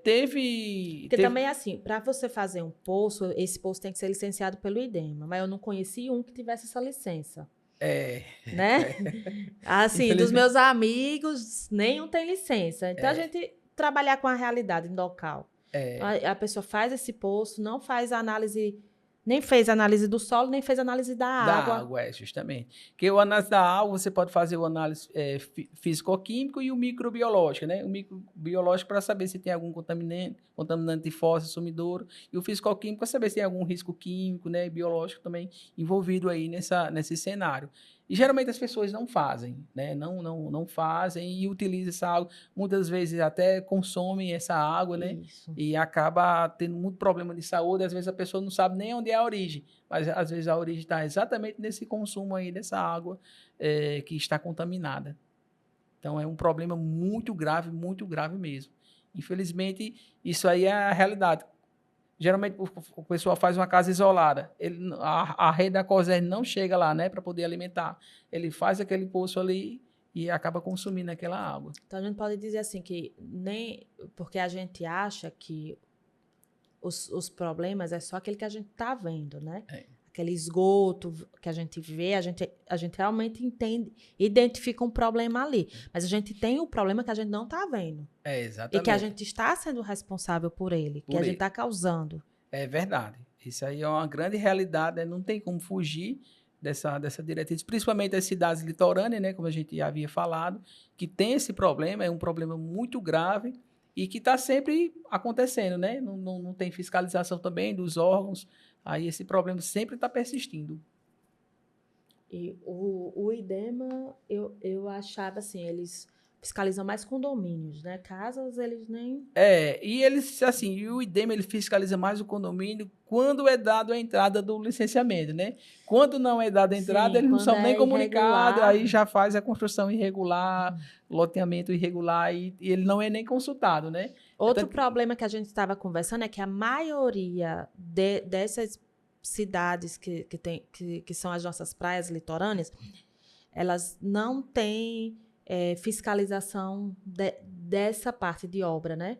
[SPEAKER 1] Porque também é assim, para você fazer um poço, esse poço tem que ser licenciado pelo IDEMA, mas eu não conheci um que tivesse essa licença. Né? Assim, dos meus amigos, nenhum tem licença. Então, a gente trabalhar com a realidade em local. A pessoa faz esse poço, não faz a análise, nem fez a análise do solo, nem fez a análise da água.
[SPEAKER 2] Da água, justamente. Porque o análise da água, você pode fazer o análise físico-químico e o microbiológico, né? O microbiológico para saber se tem algum contaminante fóssil, sumidouro, e o físico-químico para saber se tem algum risco químico, né, biológico também envolvido aí nesse cenário. E geralmente as pessoas não fazem, né? Não fazem e utilizam essa água. Muitas vezes até consomem essa água, né?
[SPEAKER 1] Isso.
[SPEAKER 2] E acaba tendo muito problema de saúde. Às vezes a pessoa não sabe nem onde é a origem, mas às vezes a origem está exatamente nesse consumo aí dessa água que está contaminada. Então é um problema muito grave mesmo. Infelizmente, isso aí é a realidade. Geralmente o pessoal faz uma casa isolada, a rede da COSERN não chega lá, né, para poder alimentar. Ele faz aquele poço ali e acaba consumindo aquela água.
[SPEAKER 1] Então a gente pode dizer assim que nem porque a gente acha que os problemas é só aquele que a gente está vendo, né? Aquele esgoto que a gente vê, a gente realmente entende, identifica um problema ali. Mas a gente tem um problema que a gente não está vendo.
[SPEAKER 2] Exatamente.
[SPEAKER 1] E que a gente está sendo responsável por ele, que a gente está causando.
[SPEAKER 2] É verdade. Isso aí é uma grande realidade, né? Não tem como fugir dessa diretriz, principalmente as cidades litorâneas, né? Como a gente já havia falado, que tem esse problema, é um problema muito grave e que está sempre acontecendo, né? Não tem fiscalização também dos órgãos. Aí esse problema sempre está persistindo.
[SPEAKER 1] E o IDEMA, eu achava assim, eles fiscalizam mais condomínios, né? Casas, eles nem...
[SPEAKER 2] E eles, assim, e o IDEMA, ele fiscaliza mais o condomínio quando é dado a entrada do licenciamento, né? Quando não é dada a entrada, eles não são nem comunicados, aí já faz a construção irregular, loteamento irregular, e ele não é nem consultado, né?
[SPEAKER 1] Outro problema que a gente estava conversando é que a maioria dessas cidades que são as nossas praias litorâneas, elas não têm fiscalização dessa parte de obra, né?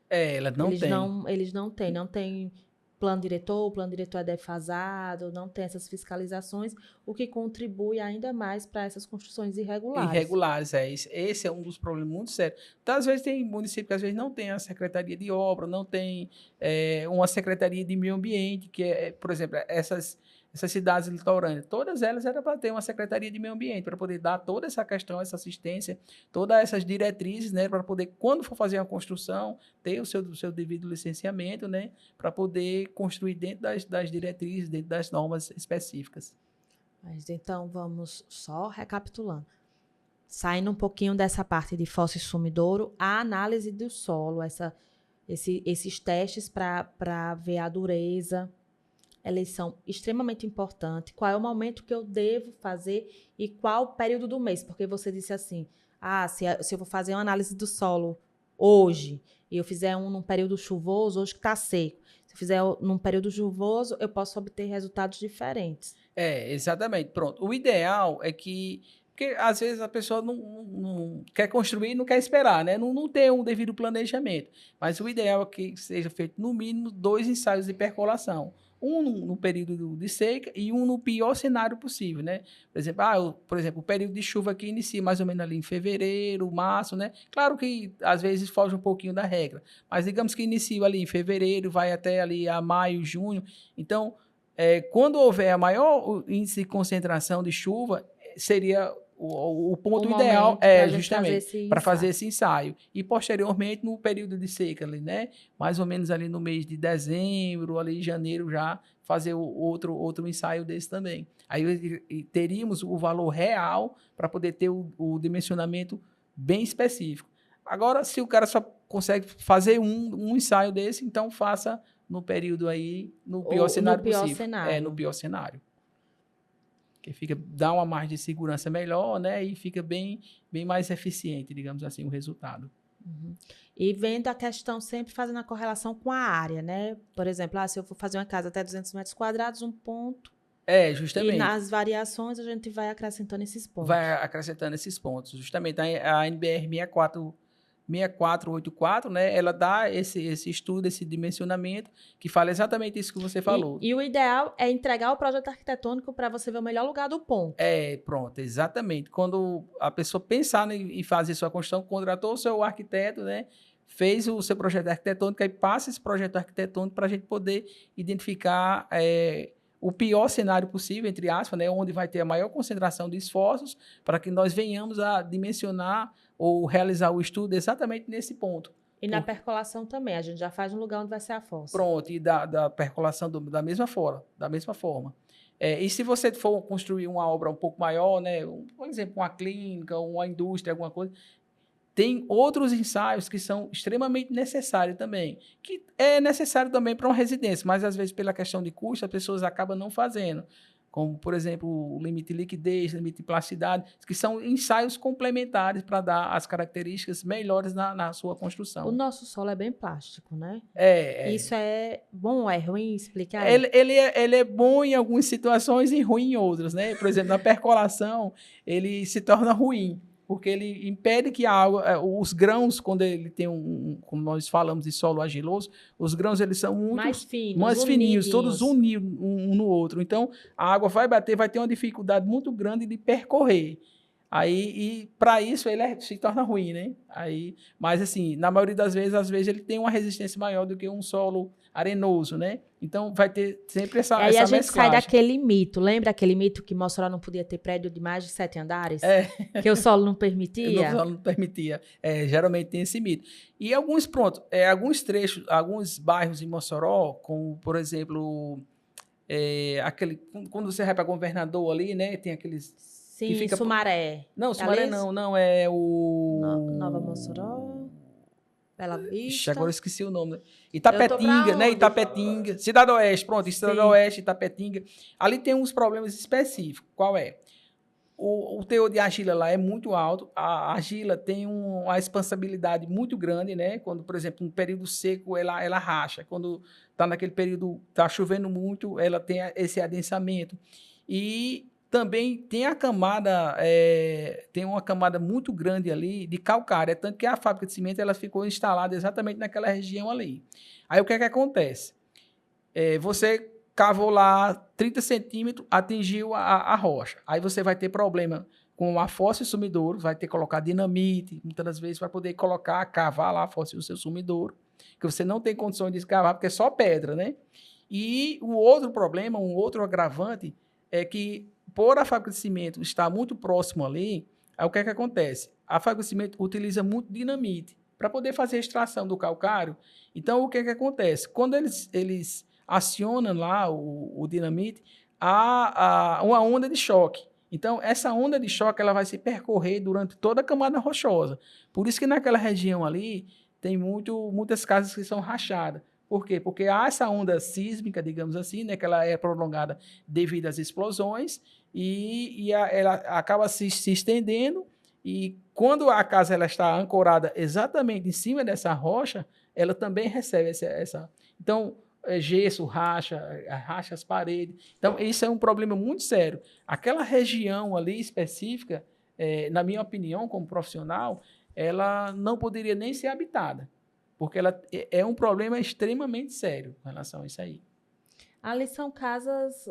[SPEAKER 2] Elas não têm.
[SPEAKER 1] Eles não têm plano diretor, o plano diretor é defasado, não tem essas fiscalizações, o que contribui ainda mais para essas construções irregulares.
[SPEAKER 2] Esse é um dos problemas muito sérios. Então, às vezes tem município que às vezes não tem a secretaria de obra, não tem uma secretaria de meio ambiente, que por exemplo, essas cidades litorâneas, todas elas eram para ter uma secretaria de meio ambiente, para poder dar toda essa questão, essa assistência, todas essas diretrizes, né, para poder, quando for fazer uma construção, ter o seu devido licenciamento, né, para poder construir dentro das diretrizes, dentro das normas específicas.
[SPEAKER 1] Mas então, vamos só recapitulando. Saindo um pouquinho dessa parte de fossa e sumidouro, a análise do solo, esses testes para ver a dureza, eles são extremamente importantes. Qual é o momento que eu devo fazer e qual o período do mês? Porque você disse assim, se eu vou fazer uma análise do solo hoje e eu fizer num período chuvoso, hoje que está seco. Se eu fizer num período chuvoso, eu posso obter resultados diferentes.
[SPEAKER 2] Exatamente. Pronto. O ideal é que... Porque, às vezes, a pessoa não quer construir e não quer esperar, né? Não tem um devido planejamento. Mas o ideal é que seja feito, no mínimo, 2 ensaios de percolação. Um no período de seca e um no pior cenário possível, né? Por exemplo, o período de chuva aqui inicia mais ou menos ali em fevereiro, março, né? Claro que, às vezes, foge um pouquinho da regra. Mas, digamos que inicia ali em fevereiro, vai até ali a maio, junho. Então, quando houver a maior índice de concentração de chuva, seria... O ponto ideal é justamente para fazer esse ensaio. E posteriormente, no período de seca, ali, né? Mais ou menos ali no mês de dezembro, ali em janeiro, já fazer outro ensaio desse também. Aí teríamos o valor real para poder ter o dimensionamento bem específico. Agora, se o cara só consegue fazer um ensaio desse, então faça no período aí, no pior cenário possível. No pior cenário. Que dá uma margem de segurança melhor, né? E fica bem mais eficiente, digamos assim, o resultado.
[SPEAKER 1] Uhum. E vendo a questão, sempre fazendo a correlação com a área, né? Por exemplo, se eu for fazer uma casa até 200 metros quadrados, um ponto.
[SPEAKER 2] Justamente.
[SPEAKER 1] E nas variações a gente vai acrescentando esses pontos.
[SPEAKER 2] Vai acrescentando esses pontos. Justamente a NBR 6484, né? Ela dá esse estudo, esse dimensionamento, que fala exatamente isso que você falou.
[SPEAKER 1] E o ideal é entregar o projeto arquitetônico para você ver o melhor lugar do ponto.
[SPEAKER 2] Pronto, exatamente. Quando a pessoa pensar em fazer sua construção, contratou o seu arquiteto, né? fez o seu projeto arquitetônico, aí passa esse projeto arquitetônico para a gente poder identificar o pior cenário possível, entre aspas, né, onde vai ter a maior concentração de esforços para que nós venhamos a dimensionar ou realizar o estudo exatamente nesse ponto.
[SPEAKER 1] E na percolação também, a gente já faz um lugar onde vai ser a fossa.
[SPEAKER 2] Pronto, e da percolação da mesma forma. E se você for construir uma obra um pouco maior, né, por exemplo, uma clínica, uma indústria, alguma coisa, tem outros ensaios que são extremamente necessários também, que é necessário também para uma residência, mas às vezes pela questão de custo as pessoas acabam não fazendo, como por exemplo o limite de liquidez, limite de plasticidade, que são ensaios complementares para dar as características melhores na sua construção.
[SPEAKER 1] O nosso solo é bem plástico, né? Isso é bom ou é ruim explicar?
[SPEAKER 2] Ele é bom em algumas situações e ruim em outras, né? Por exemplo, na percolação ele se torna ruim, porque ele impede que a água, os grãos, quando ele tem como nós falamos de solo argiloso, os grãos eles são muito mais fininhos, todos unidos um no outro. Então, a água vai bater, vai ter uma dificuldade muito grande de percorrer. E para isso ele se torna ruim, né? Mas assim, na maioria das vezes, às vezes ele tem uma resistência maior do que um solo arenoso, né? Então vai ter sempre essa
[SPEAKER 1] mesclagem. E aí a gente sai daquele mito, lembra aquele mito que Mossoró não podia ter prédio de mais de 7 andares? Que o solo não permitia?
[SPEAKER 2] O solo não permitia. Geralmente tem esse mito. E alguns trechos, alguns bairros em Mossoró, como por exemplo, quando você vai para Governador ali, né? Tem aqueles...
[SPEAKER 1] Sim, que fica Sumaré.
[SPEAKER 2] Não, Sumaré não, é o...
[SPEAKER 1] Nova Mossoró, Bela Vista.
[SPEAKER 2] Ixi, agora eu esqueci o nome. Itapetinga, né? Itapetinga. Cidade Oeste, pronto, Cidade Oeste, Itapetinga. Ali tem uns problemas específicos. Qual é? O teor de argila lá é muito alto. A argila tem uma expansibilidade muito grande, né? Quando, por exemplo, um período seco, ela racha. Quando está naquele período, está chovendo muito, ela tem esse adensamento. E também tem tem uma camada muito grande ali de calcário, tanto que a fábrica de cimento ela ficou instalada exatamente naquela região ali. Aí o que é que acontece? Você cavou lá 30 centímetros, atingiu a rocha. Aí você vai ter problema com a fossa e o sumidouro, vai ter que colocar dinamite, muitas das vezes para poder cavar lá a fossa e o seu sumidouro, que você não tem condições de escavar, porque é só pedra, né? E o outro problema, um outro agravante, é que por a fábrica de cimento estar muito próximo ali, aí o que é que acontece? A fábrica de cimento utiliza muito dinamite para poder fazer a extração do calcário. Então, o que é que acontece? Quando eles acionam lá o dinamite, há uma onda de choque. Então, essa onda de choque ela vai se percorrer durante toda a camada rochosa. Por isso que naquela região ali tem muitas casas que são rachadas. Por quê? Porque há essa onda sísmica, digamos assim, né, que ela é prolongada devido às explosões e ela acaba se estendendo e quando a casa ela está ancorada exatamente em cima dessa rocha, ela também recebe essa... Então, gesso racha as paredes. Então, isso é um problema muito sério. Aquela região ali específica, na minha opinião, como profissional, ela não poderia nem ser habitada. Porque ela é um problema extremamente sério com relação a isso aí.
[SPEAKER 1] Ali são casas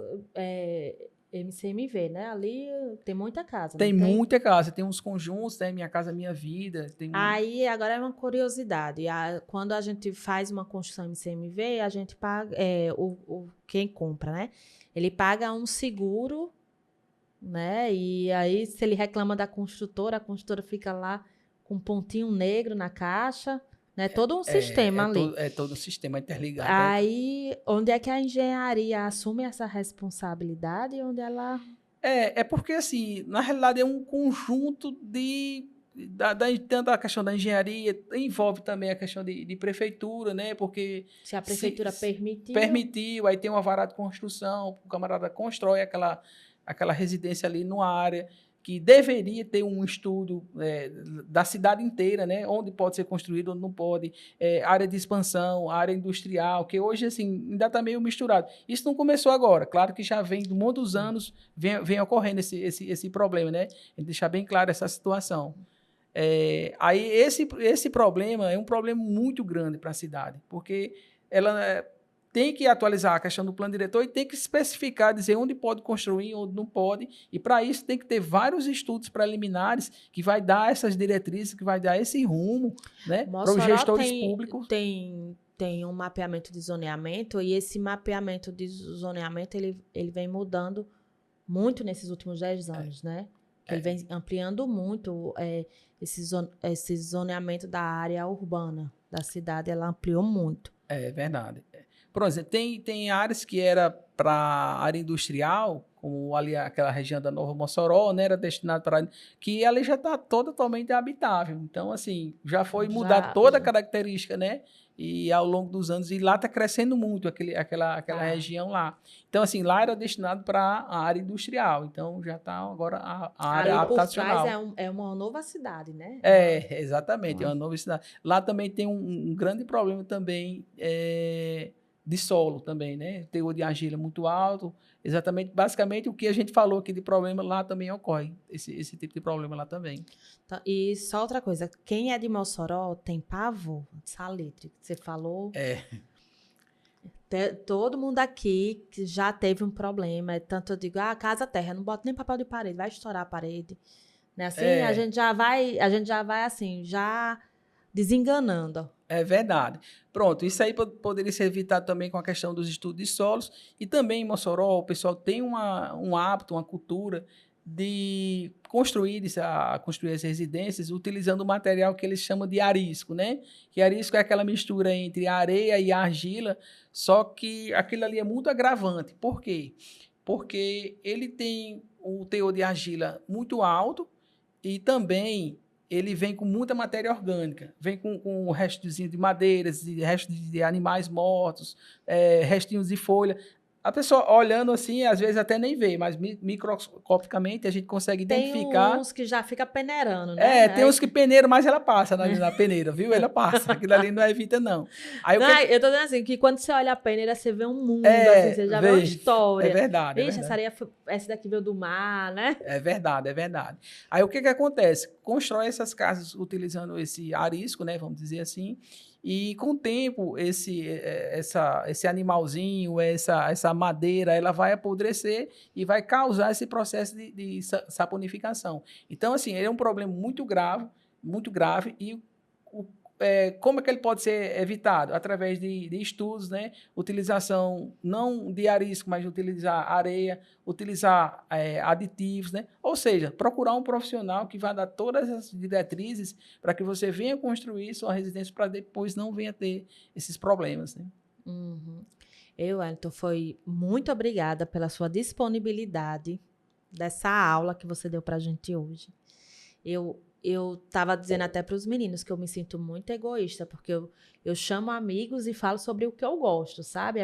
[SPEAKER 1] MCMV, né? Ali tem muita casa.
[SPEAKER 2] Tem muita casa. Tem uns conjuntos, né? Minha Casa Minha Vida.
[SPEAKER 1] Aí, agora é uma curiosidade. Quando a gente faz uma construção MCMV, a gente paga... quem compra, né? Ele paga um seguro, né? E aí, se ele reclama da construtora, a construtora fica lá com um pontinho negro na caixa... Né? Todo um sistema ali.
[SPEAKER 2] Todo um sistema interligado.
[SPEAKER 1] Aí, onde é que a engenharia assume essa responsabilidade? Onde ela...
[SPEAKER 2] porque, assim, na realidade é um conjunto tanto a questão da engenharia, envolve também a questão de prefeitura, né? Porque...
[SPEAKER 1] Se a prefeitura permitiu...
[SPEAKER 2] Permitiu, aí tem uma vara de construção, o camarada constrói aquela residência ali numa área... que deveria ter um estudo da cidade inteira, né? Onde pode ser construído, onde não pode, área de expansão, área industrial, que hoje assim, ainda está meio misturado. Isso não começou agora, claro que já vem de muitos anos, vem ocorrendo esse problema, né? Deixar bem claro essa situação. Aí esse problema é um problema muito grande para a cidade, porque tem que atualizar a questão do plano diretor e tem que especificar, dizer onde pode construir, onde não pode. E para isso tem que ter vários estudos preliminares que vai dar essas diretrizes, que vai dar esse rumo, né, para os gestores públicos.
[SPEAKER 1] Tem um mapeamento de zoneamento e esse mapeamento de zoneamento ele vem mudando muito nesses últimos 10 anos, né? Ele vem ampliando muito esse zoneamento da área urbana da cidade, ela ampliou muito.
[SPEAKER 2] É verdade. Por exemplo, tem áreas que era para área industrial, como ali aquela região da Nova Mossoró, né, era destinado para... que ali já está totalmente habitável. Então, assim, já foi mudada toda a característica, né? E ao longo dos anos, e lá está crescendo muito aquela região lá. Então, assim, lá era destinado para a área industrial. Então, já está agora a área habitacional.
[SPEAKER 1] Por trás é uma nova cidade, né?
[SPEAKER 2] Exatamente, é uma nova cidade. Lá também tem um grande problema também de solo também, né? Teor de argila muito alto. Exatamente, basicamente, o que a gente falou aqui de problema, lá também ocorre. Esse tipo de problema lá também.
[SPEAKER 1] Então, e só outra coisa, quem é de Mossoró tem pavor de salitre, que você falou. Todo mundo aqui que já teve um problema, tanto eu digo, casa terra, não bota nem papel de parede, vai estourar a parede. Né? Assim, a gente já vai assim, já desenganando.
[SPEAKER 2] É verdade. Pronto, isso aí poderia ser evitado também com a questão dos estudos de solos. E também em Mossoró, o pessoal tem um hábito, uma cultura de construir as residências utilizando o material que eles chamam de arisco, né? Que arisco é aquela mistura entre a areia e a argila, só que aquilo ali é muito agravante. Por quê? Porque ele tem o teor de argila muito alto e também ele vem com muita matéria orgânica, vem com restos de madeiras, restos de animais mortos, restinhos de folha. A pessoa olhando assim, às vezes até nem vê, mas microscopicamente a gente consegue identificar.
[SPEAKER 1] Tem uns que já fica peneirando, né?
[SPEAKER 2] Tem uns que peneiram, mas ela passa na peneira, viu? Ela passa. Aquilo ali não evita, não. Aí,
[SPEAKER 1] eu tô dizendo assim, que quando você olha a peneira, você vê um mundo, assim, você já vê uma história.
[SPEAKER 2] É verdade.
[SPEAKER 1] Vixe, essa daqui veio do mar, né?
[SPEAKER 2] É verdade. Aí o que acontece? Constrói essas casas utilizando esse arisco, né? Vamos dizer assim. E com o tempo, esse animalzinho, essa madeira, ela vai apodrecer e vai causar esse processo de saponificação. Então, assim, ele é um problema muito grave, e como é que ele pode ser evitado? Através de estudos, né? Utilização não de arisco, mas de utilizar areia, utilizar aditivos, né? Ou seja, procurar um profissional que vai dar todas as diretrizes para que você venha construir sua residência para depois não venha ter esses problemas, né?
[SPEAKER 1] Uhum. Wellington, foi muito obrigada pela sua disponibilidade dessa aula que você deu para a gente hoje. Eu estava dizendo até para os meninos que eu me sinto muito egoísta, porque eu chamo amigos e falo sobre o que eu gosto, sabe?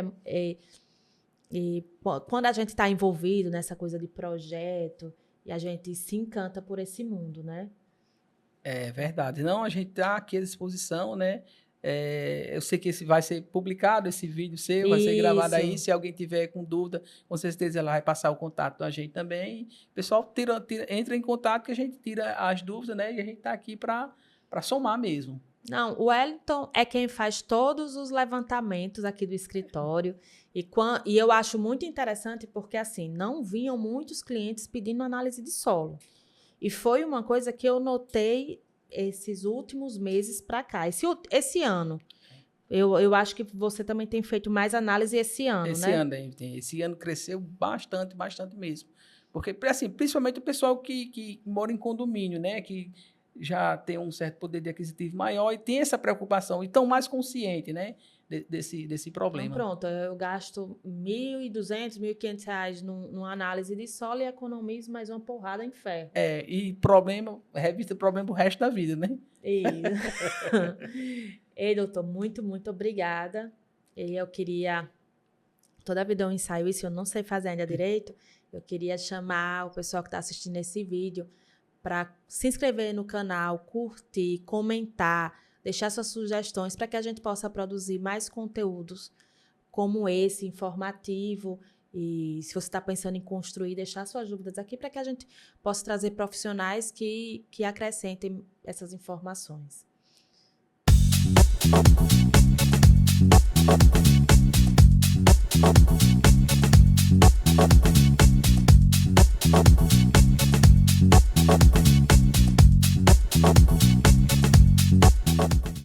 [SPEAKER 1] E quando a gente está envolvido nessa coisa de projeto, e a gente se encanta por esse mundo, né?
[SPEAKER 2] É verdade. Não, a gente está aqui à disposição, né? Eu sei que vai ser publicado esse vídeo seu, vai ser gravado aí. Se alguém tiver com dúvida, com certeza ela vai passar o contato da gente também. O pessoal entra em contato que a gente tira as dúvidas, né? E a gente está aqui para somar mesmo.
[SPEAKER 1] Não, o Wellington é quem faz todos os levantamentos aqui do escritório. E eu acho muito interessante porque, assim, não vinham muitos clientes pedindo análise de solo. E foi uma coisa que eu notei esses últimos meses para cá. Esse ano, eu acho que você também tem feito mais análise esse ano, né?
[SPEAKER 2] Esse ano cresceu bastante mesmo. Porque, assim, principalmente o pessoal que mora em condomínio, né? Que já tem um certo poder de aquisitivo maior e tem essa preocupação, e estão mais conscientes, né? Desse problema.
[SPEAKER 1] Então, pronto, eu gasto R$1.200, R$1.500 numa análise de solo e economizo mais uma porrada em ferro.
[SPEAKER 2] E revista problema pro resto da vida, né?
[SPEAKER 1] Isso. Ei, doutor, muito, muito obrigada. E eu queria... Toda vida eu ensaio isso, eu não sei fazer ainda direito. Eu queria chamar o pessoal que está assistindo esse vídeo para se inscrever no canal, curtir, comentar, deixar suas sugestões para que a gente possa produzir mais conteúdos como esse, informativo. E se você está pensando em construir, deixar suas dúvidas aqui para que a gente possa trazer profissionais que acrescentem essas informações.
[SPEAKER 3] Thank